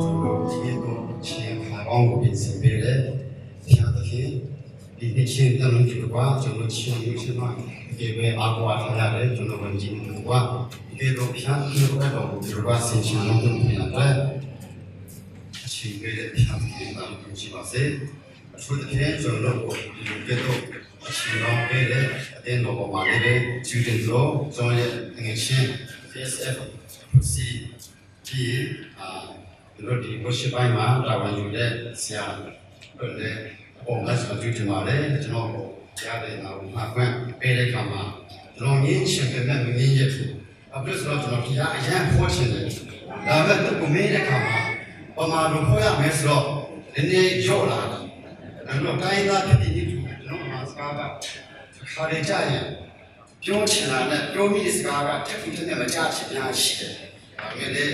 ဒီတော့ချင်းခါကောင်းကိုပြင်ဆင်ပေးတယ်။ဖျားသခင်ဒီနေ့ချင်းတမန်ကြီးကကျွန်တော်ချင်းရုပ်ရှင်မှာဒီပဲအားကိုးထားရတယ်ကျွန်တော်ဝင်ကြည့်လို့ကဒီတော့ဖျားသခင်ကတော့ဒီလိုပါဆင်ရှင်လို့ပြောရတယ်။အချိန်လေးဖျားသခင်ကပြောချင်ပါစေ။အထူးသဖြင့်ကျွန်တော်တို့ဒီလိုကတော့အချိန်တော်ပေးတဲ့အတင်းတော်ပေါ်မှာလည်း student တို့ကျွန်တော်ရဲ့ငွေရှင်း PSF စီဒီတို့ဒီဘုရှိပိုင်းမှာတာဝန်ယူတဲ့ဆရာတို့လည်းပုံမှန်ဆိုကြည့်ကြပါလေကျွန်တော်ကြားတဲ့နာကိုမှခွင့်ပေးတဲ့အခါမှာကျွန်တော်ငင်းရှင်တဲ့မငင်းရဘူးအခုဆိုတော့ကျွန်တော်ကြားအရန်ဖောချင်တယ်ဒါပေမဲ့သူကမေးတဲ့အခါမှာပမာလို့ခေါ်ရမယ်ဆိုတော့ဒီနေ့ရော့လာတယ်အဲ့တော့တိုင်းသားဖြစ်ပြီးကျွန်တော်မှာစကားကခါရကြရင်ပြောချင်တာနဲ့ပြောမိတဲ့စကားကတက်ပြီးတဲ့မကြားချင်များရှိတယ်ဒါပေမဲ့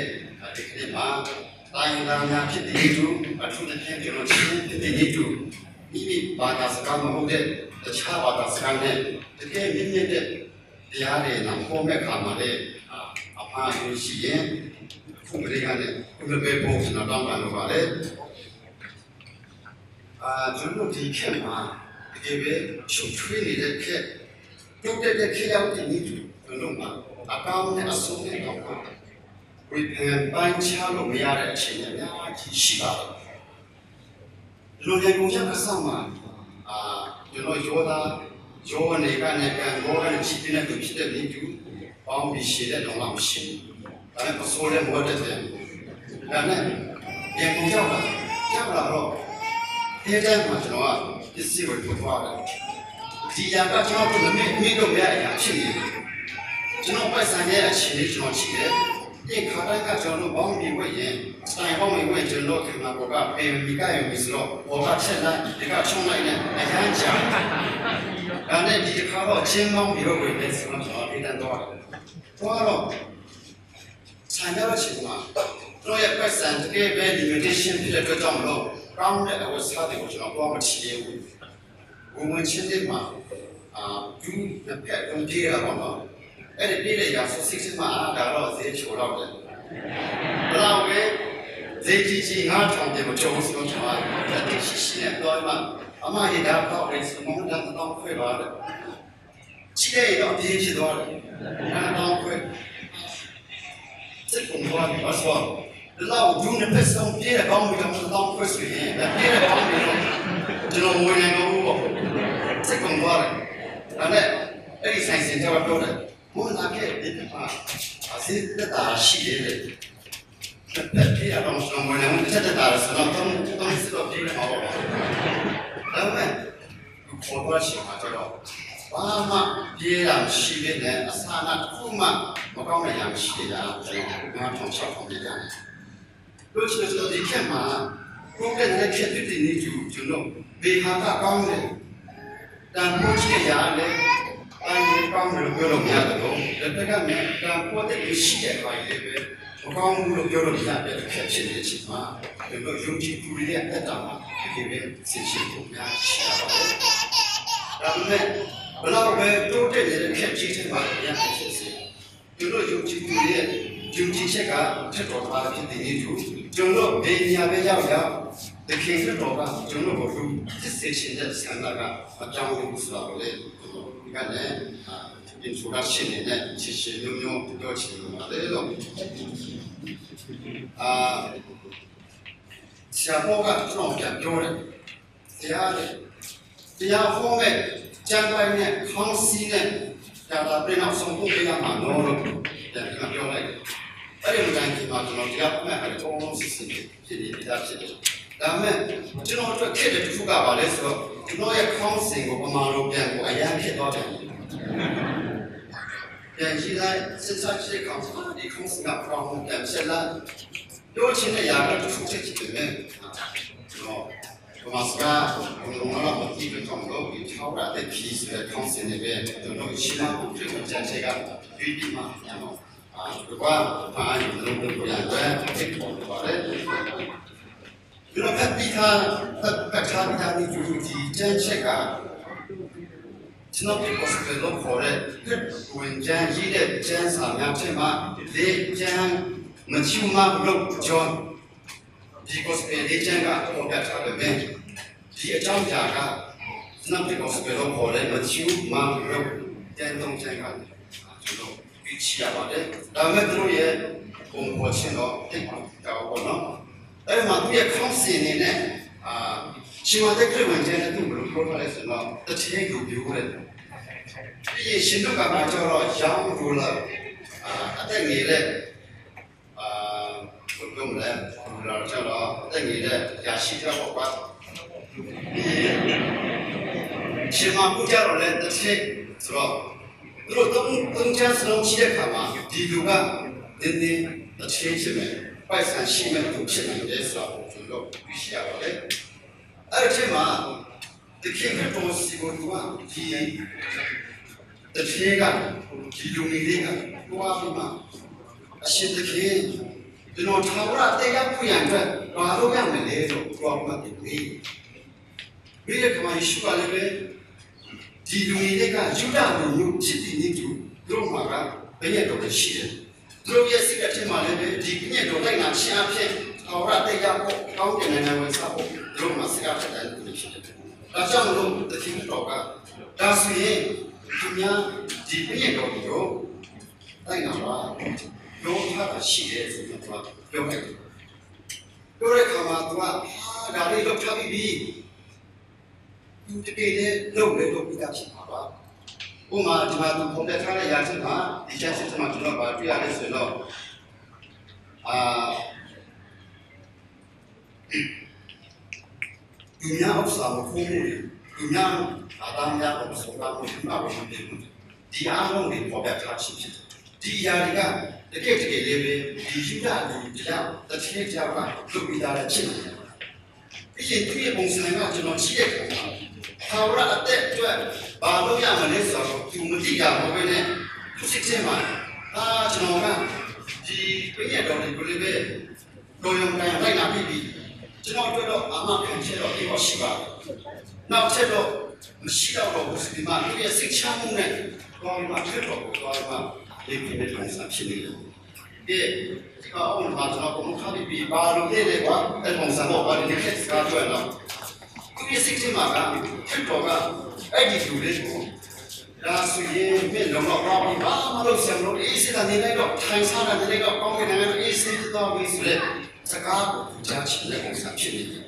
ဒီကနေ့မှာတိုင်းသားများဖြစ်တဲ့သူအထူးသဖြင့်ကျွန်တော်ချင်းဖြစ်တဲ့သူမိမိဘာသာစကားမဟုတ်တဲ့တခြားဘာသာစကားနဲ့တကယ်မြင့်မြတ်တဲ့တရားတွေနဲ့ဟောမဲ့ခါမှာလည်းအမှားလို့ရှိရင်ခုမလေးကလည်းခုလည်းပဲပုံစံတော့ပါလို့ပါလေကျွန်တော်ဒီခေတ်မှာတကယ်ပဲချုပ်ထွေးနေတဲ့ခေတ်တုတ်တဲ့ခေတ်ရောက်တဲ့နေ့ကျွန်တော်မှာအကောင်းနဲ့အဆုံးနဲ့တော့ဝိပန်ပိုင်းချလို့မရတဲ့အချိန်တွေအများကြီးရှိပါတယ်လူတွေကုန်ချက်ကစားမှာကျွန်တော်ယောနေကနေကံဘောကနေချစ်တဲ့သူဖြစ်တဲ့နေ့တူပေါင်းပြီးရှိတဲ့တော့မှမရှိဘူးဒါနဲ့ပစိုးတဲ့ဘောတဲ့တယ်ဒါနဲ့ပြန်ကုန်ချက်ကကြောက်လာတော့ဒီတိုင်းမှာကျွန်တော်ကပစ္စည်းကိုထုတ်သွားတယ်ဒီရကကျွန်တော်တို့မိတော့မရအရာဖြစ်နေတယ်ကျွန်တော်ပိုက်ဆံရဲ့အခြေအနေကျွန်တော်ရှိတယ်ဒီခါတိုင်းကကျွန်တော်ဘောင်းပြီးဝဲရင်စတိုင်ဘောင်းပြီးဝဲကျွန်တော်ခင်ဗျာကပေမီကရပြီးဆိုတော့ဘောကချက်လိုက်ဒီကချုံလိုက်နဲ့အရန်ကြာဒါနဲ့ဒီခါတော့ချင်းမောင်းပြီးတော့ဝဲနေဆိုတော့ကျွန်တော်ဒီတန်းတော့တော့ဆန်ရချင်မှာတို့ရဲ့ပိုက်ဆံတကယ်ပဲ limitation ဖြစ်တဲ့အတွက်ကြောင့်မလို့ကောင်းတဲ့အဝတ်စားတွေကိုကျွန်တော်တော့မချီရဘူးဘုံဝင်ချင်းတွေမှာယူတဲ့ဖက်ကုန်ကြီးရပါတော့အဲ့ဒီပြည်လေရာဆိုစစ်စစ်မှာဒါတော့ဈေးချိုတော့တယ်ဘလောက်ပဲဈေးကြီးငါထောင်တယ်မချုံစလို့ကျွန်တော်တက်ရှိနဲ့တော့မှအမရတာတော့လေစမုံတော့ခွဲပါတယ်ချိတဲ့တော့ဒီဖြစ်သွားတယ်အဲ့တော့ခွဲစစ်ကုန်သွားပြီဆိုတော့လောက်ဒူးနဲ့ပတ်စုံပြေးတဲ့ကောင်းပြီးတော့ခွဲဆိုရင်ပြေးတဲ့ကောင်းပြီးတော့ကျွန်တော်ဝင်နေတော့ပေါ့စစ်ကုန်သွားတယ်ဒါနဲ့အဲ့ဒီဆိုင်စင်တော့ပြောတယ်ဘုရားကဒီမှာအစစ်တာရှိတယ်တဲ့ပြေးရအောင်ဆုံးဝင်နေတယ်တက်တာဆိုတော့တော့စစ်တော့ပြေးမှာပေါ့ဒါပေမဲ့ခေါ်တော့ရှိမှာတော့ဘာမှပြေးရရှိတဲ့အစာနာတစ်ခုမှမကောင်းတဲ့ရမရှိတာကျွန်တော်ထောင်ချောက်ထောင်ပြကြတယ်လို့ရှိရင်ဒီခေတ်မှာကိုယ်ကလည်းခေတ်တည်နေကြကျွန်တော်ဘေဟာကကောင်းတယ်တန်ဖိုးရှိရတယ်အဲ့ကောင်းတယ်လို့ပြောလို့မရတယ်တော့တစ်ခါမှတန်ဖိုးတဲ့ရှိတဲ့ပိုင်းလေးပဲမကောင်းဘူးလို့ပြောလို့မရတဲ့ခေတ်ဖြစ်နေချင်မှာကျွန်တော်ယုံကြည်သူတွေရဲ့အတ္တမှာဒီပဲစစ်ရှိဖို့များရှိတာပါဒါပေမဲ့ဘလောက်ပဲတိုးတက်နေတဲ့ခေတ်ကြီးတွေမှာရတဲ့ဖြစ်စီကျွန်တော်ယုံကြည်သူတွေရဲ့ယုံကြည်ချက်ကထက်တော်သားဖြစ်နေကြကျွန်တော်ဘေးညာပဲရောက်တခင်တော်ကကျွန်တော်ကိုစစ်စစ်ရှင်းတဲ့ဆန္ဒကအကြောင်းကိုဆိုတော့လေဒီကနေ့ဒီဆိုတာရှင်းနေတဲ့ချစ်ရှင်းမျိုးပြောချင်တယ်လို့ဆရာပေါ်ကကျွန်တော်ပြန်ပြောတယ်တရားဟောမဲ့ကျမ်းပိုင်းနဲ့ခေါင်းစည်းနဲ့ဒါတာပြင်အောင်ဆုံးဖို့ပြရမှာတော့လို့ပြန်ပြောလိုက်အဲ့ဒီလိုတိုင်းဒီမှာကျွန်တော်တရားမှတ်ရတယ်အကုန်လုံးစစ်စစ်ဖြစ်နေပြတာဖြစ်တယ်ဒါမဲ့ကျွန်တော်တို့ခက်တဲ့တစ်ခုကပါလဲဆိုတော့ကျွန်တော်ရဲ့ခေါင်းစဉ်ကိုပမာလို့ပြန်ကိုအရန်ဖြစ်သွားတယ်ပြန်ရှိလိုက်စစ်စစ်ရှိခေါင်းစဉ်ဒီခေါင်းစဉ်ကပြောင်းပြန်ဆက်လာပြောချင်တဲ့ຢာကတစ်ခုဖြစ်တယ်မဲ့ကျွန်တော်ပမာစကားဘုံလုံးလာမကြည့်တော့တော့ဒီချောက်ရတဲ့ piece တဲ့ခေါင်းစဉ်တွေပဲကျွန်တော်ရှင်းလာဖို့ပြန်ချင်ချက်ကပြီးမှညမှာဒီကွာအားလုံးလုံးကိုရတဲ့ဖြစ်ပေါ်ပါတယ်ဒီလိုဖက်ပြီးသားဖက်ထားပြီးသားဒီကျန်းချက်ကကျွန်တော်ပြောစတဲ့လို့ခေါ်တဲ့ဝင်ကျန်းရည်တဲ့ကျန်းစာများဖြစ်မှာဒီကျန်းမချူမလို့ကြော ဒီ gospel လေးချမ်းကပေါ်ပြထားပေမဲ့ဒီအကြောင်းအရာကနောက်တဲ့ gospel တော့ပေါ်တယ်မချူမာလို့တန်တုံးချမ်းကကျွန်တော်ပြချရပါတယ်ဒါပေမဲ့သူတို့ရဲ့ပုံပေါ်ရှင်တော့တိတ်တော့ဘောနော်အဲ့မှာသူရဲ့ခေါင်းစဉ်နေနဲ့ရှင်မတဲ့ခရစ်ဝင်ကျမ်းနဲ့သူ့ဘယ်လိုပြောထားလဲဆိုတော့တချေကိုပြောတယ်ဒီရှင်တို့ကမှကျတော့ရောင်းလို့လာအသက်ငယ်တဲ့ဘယ်လိုလဲเราကျတော့အသက်ငယ်တဲ့ရာရှိတော့ပေါ့ကွာရှင်မပူကြတော့လဲတချေဆိုတော့သူတို့သုံးချမ်းစလုံးရှိတဲ့ခါမှာဒီလူကနင်းနေတချေရှိမယ်ပိုက်ဆံရှိမယ်သူဖြစ်နေတယ်ဆိုတော့ကျွန်တော်ပြရှိရပါတယ်အဲ့ဒီချိန်မှာဒီခေတ်ကတော့စီကိုသူကဒီတချေကဒီလူငယ်လေးကတွားပြီးမှအရှင်တခေကျွန်တော်ထာဝရတရားဖွင့်ရတဲ့ဘာလို့ရမလဲဆိုတော့မှတ်ပြီးမိတဲ့ကမရှိပါလေပဲဒီလူငယ်လေးကယူဒလူမျိုးချစ်တဲ့နေသူတို့မှာကဘယ်ရတော့ရှိတယ်သူတို့ရဲ့စိတ်အထက်မှာလည်းဒီညက်တော်လိုက်တာရှားဖြစ်ထာဝရတရားကိုကောင်းတဲ့နိုင်ငံဝင်စားဖို့တို့မှာစကားထက်တယ်လို့ဖြစ်တယ်ဒါကြောင့်လို့တတိယတော်ကဒါဆိုရင်သူများဒီညက်တော်ကိုလိုက်တာပါတော့ထားတာရှိတယ်ဆိုတော့ပြောလိုက်တယ်ပြောတဲ့ခါမှာသူကဒါလေးတော့ထားပြီးပြီသူတကယ်လည်းလုပ်ပြီးသားဖြစ်ပါပါဥမာဒီမှာသူပုံပြထားတဲ့ရာချက်မှာဒီချက်စစ်မှာကျွန်တော်ဗာတွေ့ရတယ်ဆိုတော့ဒီများဥစ္စာမဖို့ဘူးဒီများအသားများကိုဆိုတာကိုမှတ်ဖို့တယ်ဒီအားလုံးတွေပေါ်ပြထားရှိဖြစ်ဒီຢာတွေကတကယ်လေးပဲဒီယူဒလူတရားတစ်ချက်ကြောက်ကလုပ်ပြီးသားတဲ့ချက်ပြီးရင်သူ့ရဲ့ပုံစံကကျွန်တော်ကြည့်ရတဲ့အခါထာဝရအသက်အတွက်ဘာလို့ရမလဲဆိုတော့သူမသိတာဘာပဲနဲ့သူစိတ်ထဲမှာကျွန်တော်ကဒီပြည့်ရတော်ဒီလိုပဲတော်ရုံတိုင်းလိုက်လာပြီကျွန်တော်တို့တော့အမှန်ခံချက်တော့ဒီလိုရှိပါတယ်နောက်ချက်တော့မရှိတော့ဘူးဒီမှာသူရဲ့စိတ်ချမှုနဲ့တော်မှာဖြစ်တော့တော်မှာဒီပြည့်တဲ့ပုံစံဖြစ်နေတယ်ဒီကောင်မှာကျွန်တော်ဘုံခါပြီးဘာလို့လဲကွာအဲ့ပုံစံတော့ဘာလဲဒီကစကားပြောတော့သူရဲ့စိတ်ထဲမှာကဖြစ်တော့ကအဲ့ဒီလူလေးကိုဒါဆိုရင်မင်းလုံးတော့ဘာမှမလုပ်စမ်းလို့အေးစစ်တာနေလိုက်တော့ထိုင်စားတာနေလိုက်တော့ကောင်းကင်နိုင်ငံအေးစစ်တော့ပြီးဆိုတဲ့စကားကိုကြားချင်တဲ့ပုံစံဖြစ်နေတယ်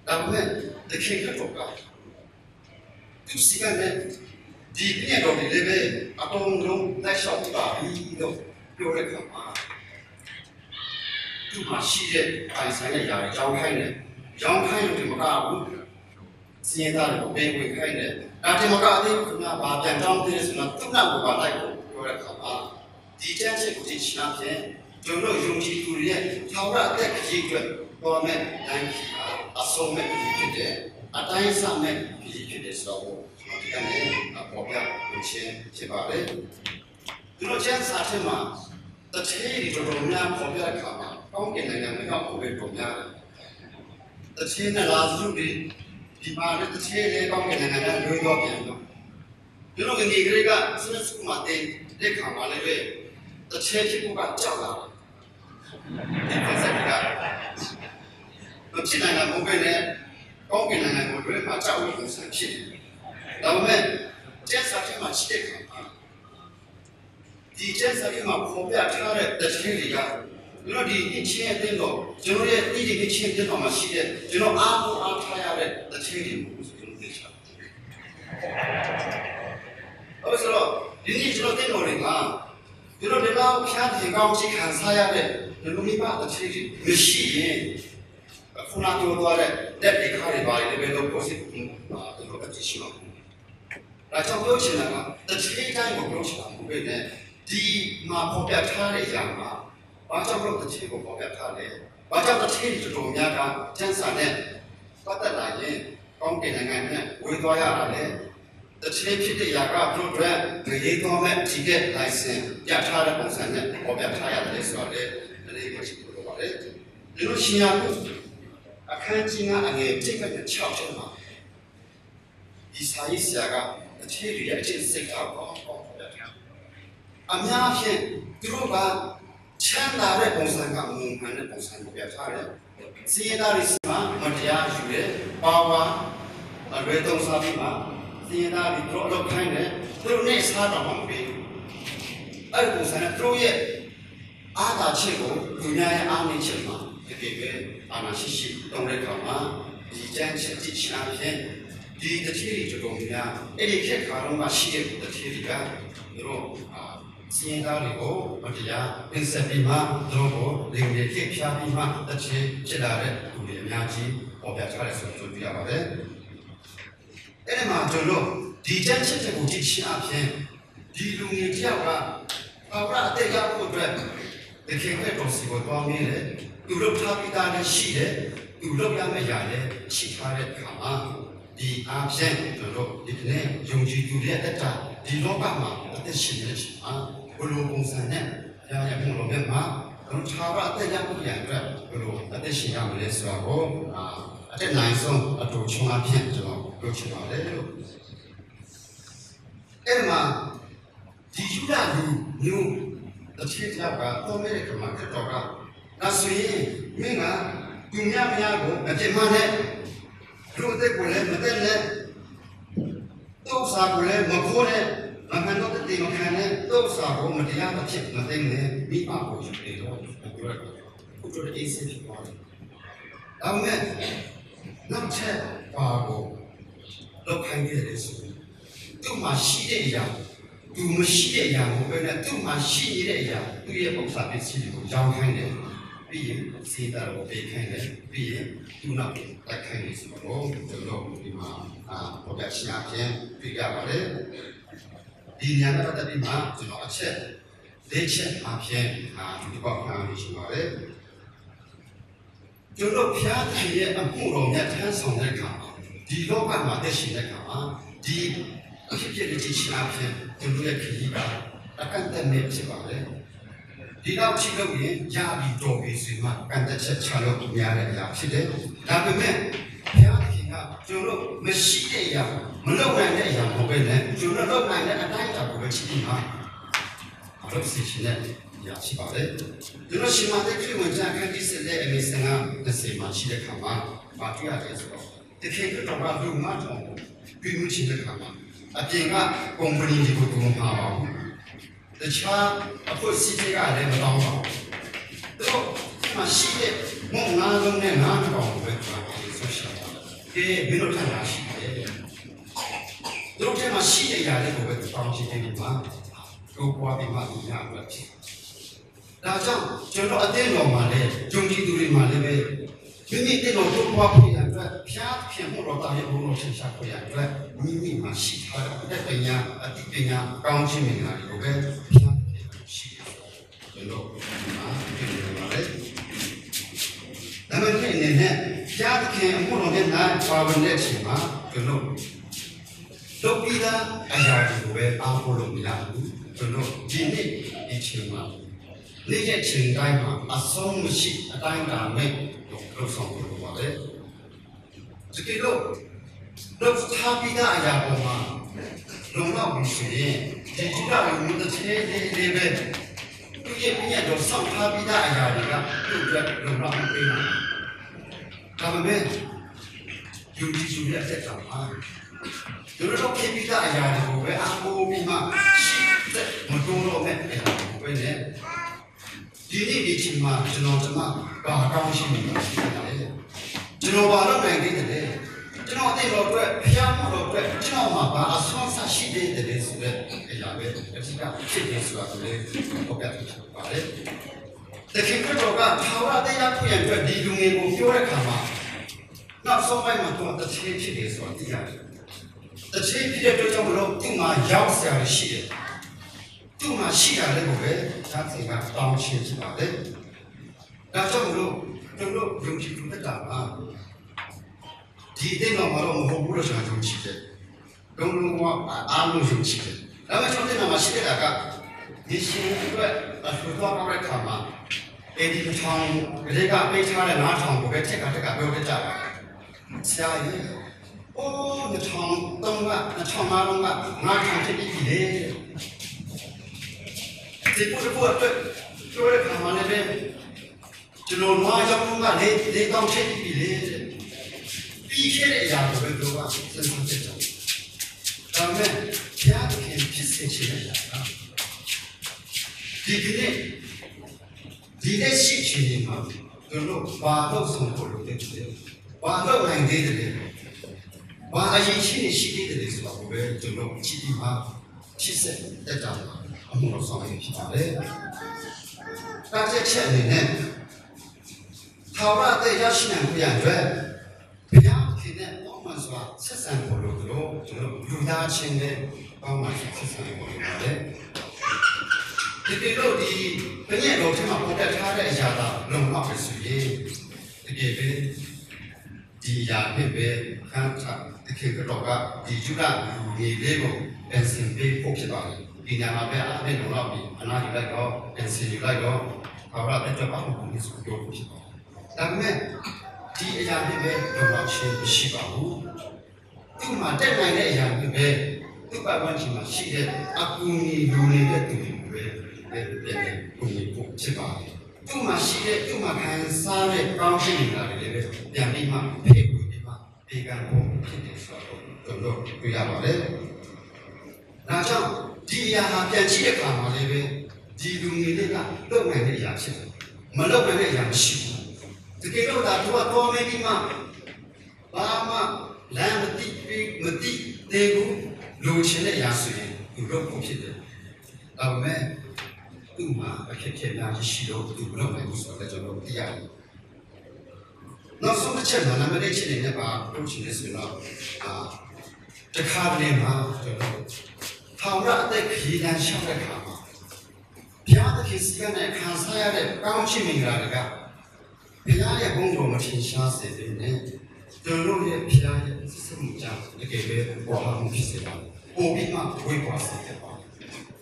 ဒါပေမဲ့တခင်ကတော့ကသူစီကလည်းဒီပြည့်တော်လေးပဲအကုန်လုံးလက်လျှောက်ပါပြီးတော့ပြောတဲ့ခါမှာသူမရှိတဲ့အိုင်ဆိုင်ရဲ့ຢာရောင်းခိုင်းတယ်ရောင်းခိုင်းလို့ဒီမကဘူးစင်သားကိုပေးဝင်ခိုင်းတယ်ဒါဒီမကအသေးကဘာပြန်တောင်းသေးဆိုတော့သူ့နောက်ကိုပါလိုက်ကိုပြောတဲ့ခါမှာဒီတန်းချက်ကိုသိချင်ဖြင့်ကျွန်တော်ယုံကြည်သူတွေရဲ့ထာဝရအသက်ကြီးအတွက်ပေါ်မဲ့တိုင်းခီအဆုံးမဲ့ဖြစ်တဲ့အတိုင်းစားမဲ့ဖြစ်တဲ့ဆိုတော့ဒီကနေ့ပေါ်ပြဝင်ချင်းဖြစ်ပါတယ်သူတို့ချမ်းစာထဲမှာတချေတွေတော်တော်များပေါ်ပြတဲ့ခါမှာကောင်းကင်နိုင်ငံမှာကိုပဲတော်များတယ်တချေနဲ့လာစုပြီးဒီမှာလည်းတချေလေးကောင်းကင်နိုင်ငံကလွှဲတော့ပြန်တော့ကျွန်တော်ငယ်ကလေးကစနစ်စုမှာတင်တဲ့ခါမှာလည်းပဲတချေဖြစ်ဖို့ကကြောက်လာတယ်ဒီစက်ကမဖြစ်နိုင်တာမဟုတ်ပဲနဲ့ကောင်းကင်နိုင်ငံကိုလွှဲမှာကြောက်လို့ပုံစံဖြစ်တယ်ဒါပေမဲ့ကျက်စာထဲမှာရှိတဲ့ခါမှာဒီကျက်စာထဲမှာပေါ်ပြထားတဲ့တချေတွေကကျွန်တော်ဒီအချင်းအတင်းတော့ကျွန်တော်ရဲ့ဒီအချင်းအတင်းတော့မှရှိတဲ့ကျွန်တော်အားကိုအားထားရတဲ့တချေတွေမျိုးဆိုကျွန်တော်သိချင်တယ်ဆိုတော့ဒီနေ့ကျွန်တော်တင်တော်တွေကကျွန်တော်ဒီလောက်ဖြားတင်ကောင်းချိခံစားရတဲ့လူမျိုးပါတချေတွေမရှိရင်ခုနကပြောသွားတဲ့လက်တွေခါတွေပါလေဘယ်လို possible ကျွန်တော်အကြည့်ရှိမှာဒါကြောင့်ပြောချင်တာကတချေတိုင်းကိုပြောချင်တာမဟုတ်ပဲနဲ့ဒီမှာပေါ်ပြထားတဲ့ຢာမှာဘာကြောင့်လို့တချေကိုပေါ်ပြထားလဲဘာကြောင့်တချေတော်တော်များကကျန်းစာနဲ့ပတ်သက်လာရင်ကောင်းကင်နိုင်ငံနဲ့ဝင်သွားရတာလေတချေဖြစ်တဲ့ຢာကတို့အတွက်ရေးသွားမဲ့ဒီကလိုင်စင်ပြထားတဲ့ပုံစံနဲ့ပေါ်ပြထားရတယ်ဆိုတော့လေဒီလိုရှိလို့ပါတယ်ဒီလိုရှင်ရဖို့အခန်းကြီးကအငယ်တိတ်က6ချက်မှာဒီစာရေးဆရာကတချေတွေရဲ့အချင်းစိတ်ထားပေါ့အများဖြင့်သူတို့က ချမ်းသာတဲ့ပုံစံကမုံမှန်တဲ့ပုံစံကိုပြထားတယ်။စီရင်သားတွေမှာမတရားယူတယ်။ပါဝါအရွယ်သုံးစားပြီးမှစီရင်သားတွေတို့လောက်ခိုင်းတယ်။သူတို့နဲ့စားတော့မှမပြီးဘူး။အဲ့ဒီပုံစံနဲ့သူတို့ရဲ့အားသာချက်ကိုလူများရဲ့အားနည်းချက်မှာဒီပေပဲအာနာရှိရှိတုံးတဲ့ခါမှာဒီကျန်းချက်တိရှာဖြင့်ဒီတတိတွေတော်များအဲ့ဒီခက်ခါတော့မှရှိတဲ့တတိတွေကသူတို့စီရင်သားတွေကိုမတရားပင်ဆက်ပြီးမှသူတို့ကိုလင်တွေဖြစ်ဖြားပြီးမှတတိဖြစ်လာတဲ့လူတွေအများကြီးပေါ်ပြထားတယ်ဆိုတော့တွေ့ရပါတယ်အဲ့ဒီမှာကျွန်တော်ဒီကျန်းချက်တွေကိုကြည့်ရှင်းအဖြစ်ဒီလူငယ်တယောက်ကဘာဝအတက်ရောက်ဖို့အတွက်ဒီခေတ်ရဲ့တော်စီကိုတောင်းနေတယ်သူတို့ထားပြီးသားလည်းရှိတယ်သူလုပ်ရမယ့်ຢာလည်းရှိထားတဲ့အခါမှာဒီအားဖြင့်ကျွန်တော်ဒီနေ့ယုံကြည်သူတွေအတ္တဒီလောကမှာအသက်ရှင်နေတဲ့အချိန်မှာဘလိုပုံစံနဲ့ရာရမှုလိုမဲ့မှာကျွန်တော်ထားအသက်ရဖို့ရန်အတွက်ဘလိုအသက်ရှင်ရမလဲဆိုတော့အတက်နိုင်ဆုံးအတူချုံအဖြစ်ကျွန်တော်ပြောချင်ပါတယ်လို့အဲ့မှာဒီယူဒလူမျိုးတစ်ချက်ကတော့မဲ့ကမှာကတော့ဒါဆိုရင်မင်းကသူများကိုအပြစ်မှန်တဲ့လူတွေကိုလည်းမတဲ့နဲ့တော့စားကိုလည်းမခိုးနဲ့မမှန်တော့တဲ့မခံနဲ့တော့စားကိုမတရားတစ်ချက်မသိနဲ့မိပါကိုယူတယ်တော့ပြောရတော့ကိုတို့အေးစစ်ဖြစ်သွားတယ်။ဒါပေမဲ့နောက်ချက်ပါကိုလောက်ခိုင်းခဲ့တယ်ဆိုရင်သူ့မှာရှိတဲ့အရာသူမရှိတဲ့အရာကိုပဲနဲ့သူ့မှာရှိနေတဲ့အရာသူ့ရဲ့ပုံစံပစ္စည်းတွေကိုရောင်းခိုင်းတယ်ပြီးရင်စေတာကိုပေးခိုင်းတယ်ပြီးရင်သူ့နောက်တက်ခိုင်းတယ်ဆိုတော့ကျွန်တော်ဒီမှာပေါ်ပြချင်အပြင်ပြရပါတယ်ဒီညနေပတ်သက်ပြီးမှကျွန်တော်အချက်၄ချက်အပြင်ဒီပေါက်ခံရရှိပါတယ်ကျွန်တော်ဖျားတယ်ရဲ့အမှုတော်မြတ်ထမ်းဆောင်တဲ့အခါဒီလောကမှာတက်ရှိတဲ့အခါမှာဒီအဖြစ်ဖြစ်တဲ့ချာဖြစ်ကျွန်တော်ရဲ့ခရီးကအကန့်အသတ်နဲ့ဖြစ်ပါလေဒီတော့ဖြစ်လို့ရင်ရပြီးတော်ပြီးဆိုမှကန့်သက်ချက်ချလို့များတဲ့အရာဖြစ်တယ်ဒါပေမဲ့ဘုရားသခင်ကကျွန်တော်မရှိတဲ့အရာမလုပ်နိုင်တဲ့အရာမဟုတ်ပဲနဲ့ကျွန်တော်လုပ်နိုင်တဲ့အတိုင်းအတာကိုပဲချိန်ပြီးမှအလုပ်စီရှင်တဲ့ရရှိပါလေကျွန်တော်ရှင်မတဲ့ခရစ်ဝင်ကြခန်းကြီးစတဲ့အမေစံက30မှာရှိတဲ့ခါမှာဘာတွေ့ရလဲဆိုတော့တခင်ကတော့ဘာလို့မှတော့ပြီးမှုရှိတဲ့ခါမှာအပြင်ကကုမ္ပဏီတွေကိုတုံးမှာပါဘူးတခြားအဖွဲ့အစည်းတွေကလည်းမတောင်းပါဘူးသူတို့မရှိတဲ့မုံငါးလုံးနဲ့ငါးတောင်ပဲပြောတယ်ဆိုရှာတယ်ဘယ်လိုထမ်းလာရှိတယ်သူတို့ထဲမှာရှိတဲ့ຢာတွေကိုပဲတောင်းချင်တယ်ဒီမှာတို့ပွားပြီးမှသူများအတွက်ဖြစ်ဒါကြောင့်ကျွန်တော်အသိတော်မှာလည်းဂျုံကြီးသူတွေမှာလည်းပဲမိမိတဲ့တော်တို့ပွားဖို့ရအတွက်ဖျားဖြစ်မှုတော့တာရဲ့ဘုံတော်ဆင်ရှားဖို့ရအတွက်မိမိမှာရှိထားတဲ့ပညာအတိပညာကောင်းခြင်းမင်္ဂလာတွေကိုပဲဖျားဖြစ်ရှိတယ်ကျွန်တော်ဒီမှာပြင်နေပါလေဒါမှမဟုတ်အနေနဲ့ဖျားခင်အမှုတော်နဲ့နာပါဝင်တဲ့အချိန်မှာကျွန်တော်လုပ်ပြီးသားအရာတွေကိုပဲအားကိုးလို့မရဘူးကျွန်တော်ဒီနေ့ဒီချိန်မှာနေ့ရက်ချိန်တိုင်းမှာအဆုံးမရှိအတိုင်းတာမဲ့လုပ်ဆောင်လို့ပါတယ်။ဒီလိုလုပ်ထားပြီးတဲ့အရာပေါ်မှာလုံလောက်ပြီးဆိုရင်ဒီကလူတစ်ချက်လေးပဲသူရဲ့ပြည့်တော့ဆောင်ထားပြီးတဲ့အရာတွေကသူ့အတွက်လုံလောက်ပြီးနေတာ။ဒါပေမဲ့ယူကြည်စုရဲ့အသက်တာမှာဒီလိုလုပ်ပြီးတဲ့အရာတွေကိုပဲအမိုးပြီးမှရှိတဲ့မတော်တော့မဲ့အရာကိုပဲလေဒီနေ့ဒီချိန်မှာကျွန်တော်ဘာကောင်းရှိနေလဲကျွန်တော်ဘာလုပ်နိုင်သေးတယ်ကျွန်တော်အသိတော်အတွက်ဖျားမှုတော်အတွက်ကျွန်တော်မှာဘာအဆွမ်းစားရှိသေးတယ်ဆိုတဲ့အရာပဲအဖြစ်ကဖြစ်နေဆိုတာကိုလည်းပြောပြချင်ပါတယ်တခင်ကတော့ကထာဝရတရားကိုရအတွက်ဒီလူငယ်ကိုပြောတဲ့အခါမှာနောက်ဆုံးပိုင်းမှာတော့တစ်ချိန်ဖြစ်နေဆိုတာသိရတယ်တစ်ချိန်ဖြစ်တဲ့အတွက်ကြောင့်မလို့သူ့မှာရောက်စရာရှိတယ်သူ့မှာရှိတာလည်းပဲသာသနာတောင်းရှင်းချင်ပါတယ်ဒါကြောင့်မလို့ကျွန်တော်ယုံကြည်သူတက်တာပါဒီတဲ့တော့မဟုတ်ဘူးလို့ကျွန်တော်ယုံကြည်တယ်ဘုံလုံးကအားလုံးယုံကြည်တယ်ဒါပေမဲ့ကျွန်တော်တင်မှာရှိတဲ့ကဒီရှင်အတွက်အထူးတော့တဲ့ခါမှာအဲဒီထောင်ဒီကပေးထားတဲ့နားထောင်ကိုပဲထက်ကပြောပြကြတာဆရာကြီးအိုးနှစ်ထောင်သုံးကနှစ်ထောင်၅လုံးကငါးထောင်ဖြစ်ပြီးလေဒီပုဒ်အတွက် ဆိုတဲ့ခါမှလည်းကျွန်တော်နွားကြောင့်ကလေတောင်းချက်ပြီးလေပြီးခဲ့တဲ့အရာကိုပဲတို့ကစဉ်းစားကြည့်တယ်ဒါပေမဲ့ဘုရားသခင်ဖြစ်စေချင်တဲ့အရာကဒီကနေ့ဒီလက်ရှိအချိန်မှာတို့ဘာလို့ဆုံးဖို့လုပ်တယ်ဘာလို့နိုင်သေးတယ်ဘာအရေးရှိသေးတယ်ဆိုတော့ဘယ်ကျွန်တော်ကြည့်ပြီးမှဖြစ်စေတတ်တာအမှုတော်ဆောင်ရဖြစ်ပါတယ်။ဒါချက်အနေနဲ့ထာဝရတဲ့ရရှိနိုင်မှုရအတွက်ဘုရားခင်နဲ့ပေါင်းမှန်စွာဆက်ဆံဖို့လို့ကျွန်တော်လူသားချင်းနဲ့ပေါင်းမှန်စွာဆက်ဆံဖို့လိုပါတယ်။ဒီလိုဒီဘယ်နဲ့တော့ဒီမှာပေါ်တက်ထားတဲ့အရာကလုံလောက်ပဲဆိုရင်တကယ်ပဲဒီအရာနဲ့ပဲခံစားတကယ်တော့ကဒီကျူလာလူတွေလေးကိုပြန်စင်ပေးဖို့ဖြစ်ပါတယ်။ဒီညမှာပဲအားဖြင့်တော့ပြီးအနားယူလိုက်တော့ပြန်စင်ယူလိုက်တော့ဘာလို့တဲ့ကြောက်ပါ့မလို့ဆိုတော့ဖြစ်ပါတယ်။ဒါပေမဲ့ဒီအရာတွေပဲလုံလောက်ခြင်းမရှိပါဘူး။ဒီမှာတက်နိုင်တဲ့အရာတွေပဲသူ့ပတ်ဝန်းကျင်မှာရှိတဲ့အကူအညီလူနေတဲ့သူတွေပဲပြန်ကူညီဖို့ဖြစ်ပါတယ်။သူ့မှာရှိတဲ့သူ့မှာခံစားတဲ့ကောင်းခြင်းတွေလည်းပဲပြန်ပြီးမှဖေ့ပြီးမှဒီကံဖို့ဖြစ်နေဆိုတော့တို့တွေ့ရပါတယ်။ဒါကြောင့်ဒီအရာဟာပြန်ကြည့်တဲ့အခါမှာလည်းပဲဒီလူငယ်တွေကလုပ်နိုင်တဲ့အရာဖြစ်တယ်။မလုပ်နိုင်တဲ့အရာမရှိဘူး။တကယ်လို့ဒါတို့ကတော့မင်းဒီမှာဘာမှလမ်းမတိသေးဘူးလူချင်းတဲ့အရာဆိုရင်သူလုပ်ဖို့ဖြစ်တယ်။ဒါပေမဲ့သူ့မှာအခက်အခဲများရှိတော့သူမလုပ်နိုင်ဘူးဆိုတော့ကျွန်တော်သိရတယ်။နောက်ဆုံးတစ်ချက်မှာနံပါတ်1ချက်အနေနဲ့ပါပြောချင်တယ်ဆိုတော့တခါတလေမှာကျွန်တော်ထောင်ရအသက်ခရီးတန်းရှောက်တဲ့ခါမှာဘုရားသခင်စီကနဲ့ခံစားရတဲ့ကောင်းချီးမင်္ဂလာတွေကဘုရားရဲ့ဘုန်းတော်မထင်ရှားစေတဲ့နဲ့ကျွန်တော်ရဲ့ဘုရားရဲ့စစမှုကြောင့်တကယ်ပဲပေါ်လာမှုဖြစ်စေပါတယ်။ပိုပြီးမှဝေးပွားစေတယ်ပါ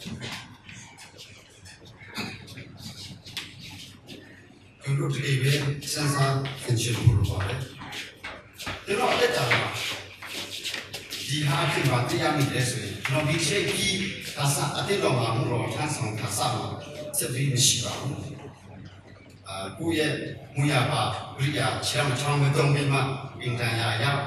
ကျွန်တော်ဒီပဲစမ်းစားသင်ချင်လို့ပါတယ်။ကျွန်တော်တက်တာဒီဟာဖြစ်ပါတရားမိတယ်ဆိုရင်ကျွန်တော်ဒီချိန်ပြီးဒါစအတိတ်တော်မှာဘုရားထမ်းဆောင်တာစမှာစက်ပြီးမရှိပါဘူး။ကိုယ့်ရဲ့မူရပါဝိရိယချမ်းချောင်းမတုံးပြီးမှအင်တန်ရာရောက်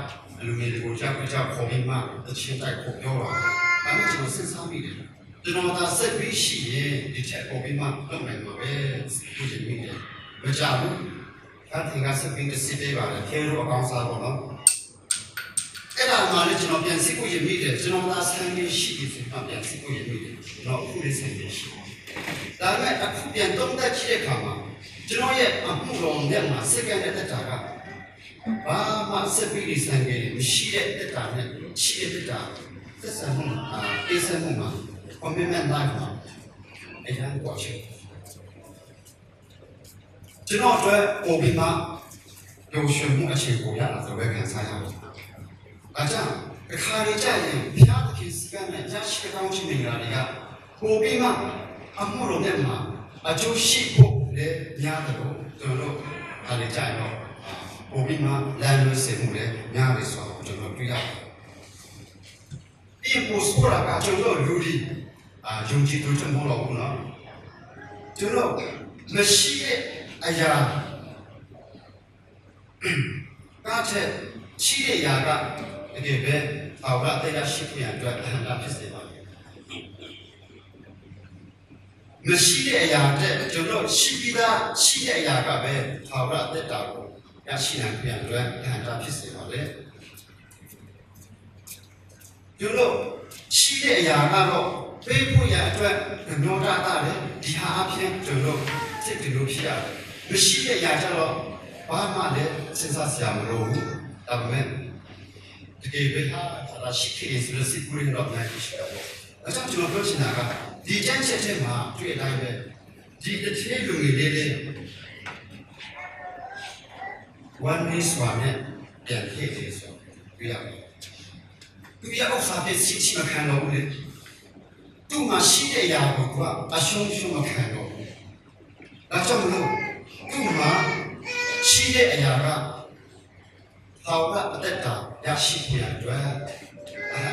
လူငယ်တွေကိုကြောက်ခေါ်ပြီးမှတချင်းတိုက်ခေါ်ပြောတာ။ဒါမှကျွန်တော်စဉ်းစားမိတယ်။ကျွန်တော်ဒါစက်ပြီးရှိရင်ဒီချက်ခေါ်ပြီးမှလုပ်နိုင်မှာပဲကိုယ်ကြီးမိတယ်။မကြောက်ဘူး။ဒါသင်္ကစက်ပြီးတစ်စစ်ပေးပါလေ။ခဲလို့အကောင်းစားပါတော့။အဲ့ဒါမှလည်းကျွန်တော်ပြန်စစ်ကိုရမိတယ်ကျွန်တော်သားဆန်းလေးရှိပြီဆိုတော့ပြန်စစ်ကိုရမိတယ်ကျွန်တော်အခုလေးဆန်းလေးရှိဒါပေမဲ့အခုပြန်သုံးသပ်ကြည့်တဲ့အခါမှာကျွန်တော်ရဲ့အမှုတော်နဲ့မှာစက္ကန့်နဲ့တက်တာကဘာမှစက်ပြီးဆန်းလေးမရှိတဲ့တက်တာနဲ့ရှိတဲ့တက်တာသက်ဆိုင်မှုအေးစမှုမှာ commitment life မှာအရင်ကရှိကျွန်တော်တို့ပုံပြီးမှရုပ်ရှင်မှုအခြေကိုရတာဆိုပဲခံစားရတယ်အကြောင်းအခါလေးကြရင်ဘုရားသခင်စီကနဲ့ရရှိကောင်းချီးမင်္ဂလာတွေကပိုပြီးမှအမှုတော်နဲ့မှာအကျိုးရှိဖို့လည်းများတယ်လို့ကျွန်တော်တို့အားလေးကြရင်တော့ပိုပြီးမှလမ်းလွှဲစေမှုလည်းများတယ်ဆိုတော့ကျွန်တော်တွေ့ရတယ်။ဒီပို့ဆိုတာကကျွန်တော်လူတွေယုံကြည်သူတွေမဟုတ်တော့ဘူးနော်။ကျွန်တော်မရှိတဲ့အရာကားချက်ရှိတဲ့အရာကတကယ်ပဲအော်ရတဲ့ရှိခွင့်အတွက်အဟံဖြစ်စေပါမယ်။မရှိတဲ့အရာတဲ့ကျွန်တော်ရှိပြီးသားရှိတဲ့အရာကပဲအော်ရတဲ့တာကိုရရှိနိုင်ခွင့်အတွက်အဟံဖြစ်စေပါလေ။ကျွန်တော်ရှိတဲ့အရာကတော့ပေးဖို့ရအတွက်ညောတာတာလေဒီဟာအဖြစ်ကျွန်တော်စိတ်တလို့ဖြစ်ရတယ်။မရှိတဲ့အရာကျတော့ဘာမှလည်းစဉ်းစားစရာမလိုဘူး။ဒါပေမဲ့တကယ်ပဲဟာရှိခဲ့ဆိုတဲ့စိတ်ကူးရင်တော့နိုင်ရှိတာပေါ့။အဲကြောင့်ကျွန်တော်ပြောချင်တာကဒီကျမ်းချက်ထဲမှာတွေ့တိုင်းပဲဒီတစ်ချိန်လူငယ်လေး one is one နဲ့ပြန်ဖြစ်နေဆိုပြရမယ်။သူရဲ့ဥစ္စာဖြစ်ရှိမခံတော့ဘူးလေ။သူ့မှာရှိတဲ့အရာကိုကအရှုံးရှုံးမခံတော့ဘူး။ဒါကြောင့်မလို့သူ့မှာရှိတဲ့အရာကဟာဝအသက်တာရရှိဖို့ရအတွက်အား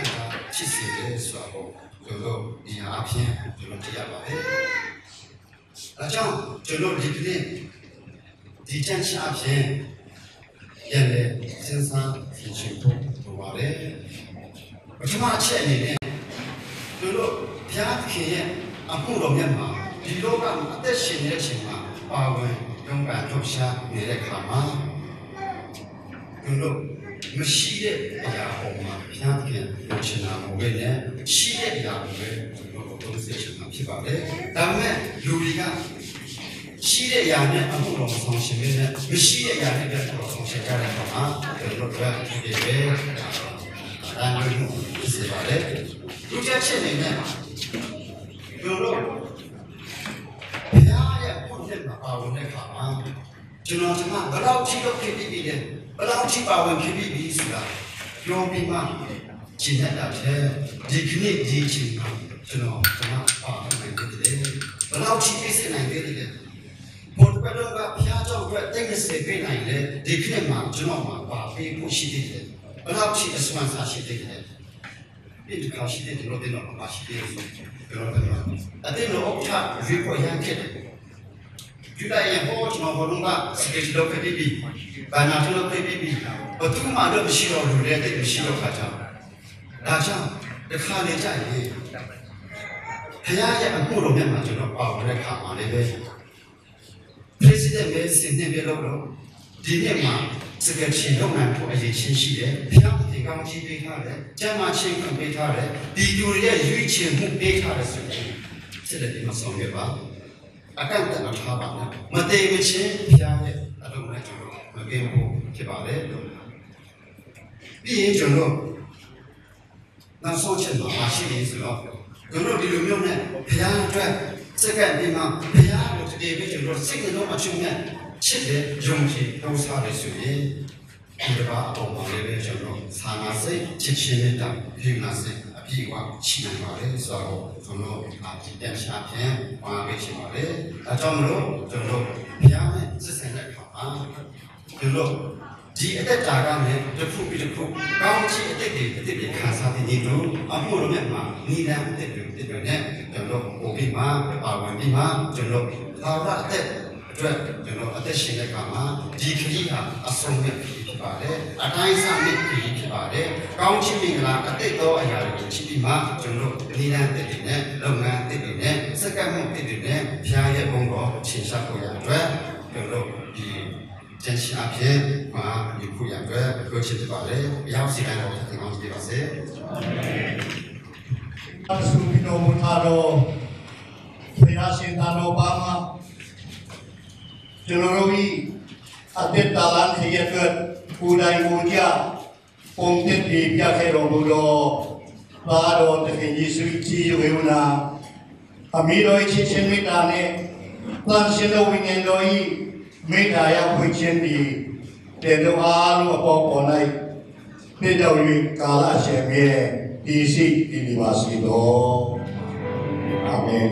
ဖြစ်စေတယ်ဆိုတော့ကျွန်တော်ဒီဟာအဖြစ်ကျွန်တော်ကြည့်ရပါတယ်။ ဒါကြောင့်ကျွန်တော်ဒီကနေ့ဒီချမ်းချအဖြစ်ပြန်လဲစဉ်းစားကြည့်ချင်ဖို့လိုပါတယ်ပထမအချက်အနေနဲ့ကျွန်တော်ဘုရားသခင်ရဲ့အမှုတော်မြတ်မှာဒီလောကမှာအသက်ရှင်နေတဲ့အချိန်မှာပါဝင်ရုန်းကန်လှုပ်ရှားနေတဲ့အခါမှာကျွန်တော်မရှိတဲ့အရာပေါ်မှာဘုရားသခင်လုပ်ချင်တာကိုပဲနဲ့ရှိတဲ့အရာကိုပဲကျွန်တော်တို့သိချင်တာဖြစ်ပါတယ်ဒါပေမဲ့လူတွေကရှိတဲ့အရာနဲ့အမှုတော်ဆောင်ရှင်နေနဲ့မရှိတဲ့အရာနဲ့ပြန်တော်ဆောင်ရှင်ကြတဲ့အခါမှာကျွန်တော်တို့ကဒီပဲဒါမျိုးဖြစ်စေပါတယ်လူချက်ချက်နေနဲ့ကျွန်တော်တို့ဘုရားရဲ့ဘုရားမှာပါဝင်တဲ့အခါမှာကျွန်တော်ကဘယ်လောက်ကြီးတော့ဖြစ်ပြီးတယ်ဘယ်လောက်ကြီးပါဝင်ဖြစ်ပြီးဆိုတာပြောပြီးမှရှင်းရတာလေဒီကနေ့ဒီချိန်မှာကျွန်တော်ပါနိုင်တယ်ဘယ်လောက်ကြီးပြည့်နိုင်တယ်လဲဘုရားတော်ကဘုရားကြောင့်အတွက်တိတ်နေစေပေးနိုင်တယ်ဒီကနေ့မှာကျွန်တော်မှာပါပေးဖို့ရှိသေးတယ်ဘယ်လောက်ကြီးအစွမ်းစားရှိသေးတယ်ဒီကရှိတဲ့ကျွန်တော်တို့တော့မရှိသေးဘူးကျွန်တော်တို့အတင်းတော့အခါဒီပေါ်ရန်ခဲ့တယ်ဒီတိုင်းရဲ့ဘောကျွန်တော်ဘုံကစကေဂျ်လုပ်ခဲ့ပြီးဘာနာထုတ်လုပ်ခဲ့ပြီးဘသူမှတော့မရှိတော့လူတွေတိတ်မရှိတော့ခါကြဒါကြောင့်တစ်ခါလေကြရင်ဘုရားရဲ့အမှုတော်မြတ်မှာကျွန်တော်ပါဝင်တဲ့ခါမှာလည်းပဲ President ပဲစင်နေပြလို့ဒီနေ့မှာစကေဂျ်လုပ်နိုင်ဖို့အရေးချင်းရှိတယ်ဘုရားသခင်ကောင်းချီးပေးထားတယ်ကျမ်းမာခြင်းကိုပေးထားတယ်ဒီလူတွေရဲ့ရွေးချယ်မှုပေးထားတယ်ဆိုရင်စစ်တဲ့ဒီမှာဆောင်ရွက်ပါအကန့်အသတ်ထားပါနဲ့မတည်မချင်းဘုရားရဲ့အလုံးနဲ့ကျွန်တော်မကင်းဖို့ဖြစ်ပါလေပြီးရင်ကျွန်တော်နောက်ဆုံးချက်မှာရှိနေဆိုတော့ကျွန်တော်ဒီလိုမျိုးနဲ့ဘုရားအတွက်စက္ကန့်ဒီမှာဘုရားကိုတကယ်ပဲကျွန်တော်စိတ်လုံးအချုံနဲ့ချစ်တဲ့ယုံကြည်နှုတ်ဆက်ရဆိုရင်ဒီဘာအပေါ်မှာလည်းကျွန်တော်သာနာစိတ်ချစ်ခြင်းနဲ့တောင်းပြုနာစိတ်အပြည့်အဝရှိနိုင်ပါလေဆိုတော့ကျွန်တော်အကြည့်ပြန်ရှာဖြင့်ပါခဲ့ချင်ပါလေအဲကြောင့်မလို့ကျွန်တော်ဘုရားနဲ့ဆက်ဆံတဲ့အခါမှာကျွန်တော်ဒီအသက်တာကလည်းတစ်ခုပြီးတစ်ခုကောင်းချီးအသက်တွေခံစားတဲ့ဒီလိုအမှုတော်မြတ်မှာနိဒန်းအသက်တွေနဲ့ကျွန်တော်ဟိုပြီးမှပါဝင်ပြီးမှကျွန်တော်သာရအသက်အတွက်ကျွန်တော်အသက်ရှင်တဲ့အခါမှာဒီခရီးဟာအဆုံးနဲ့ဖြစ်ပါတယ်အတိုင်းအဆနဲ့ဖြစ်ပါတယ်ကောင်းချီးမင်္ဂလာအသက်တော်အရာတွေကိုချီးပြီးမှကျွန်တော်နိဒန်းအသက်တွေနဲ့လုပ်ငန်းအသက်တွေနဲ့စက္ကန့်မှုအသက်တွေနဲ့ဘုရားရဲ့ဘုန်းတော်ရှင်းရှားဖို့ရအတွက်ကျွန်တော်ဒီကျန်ရှိအဖြစ်မှာဒီခုရအတွက်ပြောချင်ပါတယ်။ရောက်စီတိုင်းတော့သင်ကောင်းကြပါစေ။ဆုပြီးတော်မူထားတော်ဘုရားရှင်သာတော်ပါမှာကျွန်တော်တို့ဤအသက်တာလန်ခရဲ့အတွက်ကိုယ်တိုင်ကိုယ်ကြပုံသစ်ပြီးပြခဲ့တော်မူသောဘာတော်သခင်ယေရှုကြီးဝေဝနာအမိတော်ချစ်ချင်းမေတ္တာနဲ့သံရှင်တော်ဝိညာဉ်တော်ဤမေတ္တာရောက်ဖွင့်ခြင်းသည်တေတော်အားလုံးအပေါ်ပေါ်၌နေ့တော်၍ကာလအရှင်မြဲဒီရှိဒီပါစီတော်အာမင်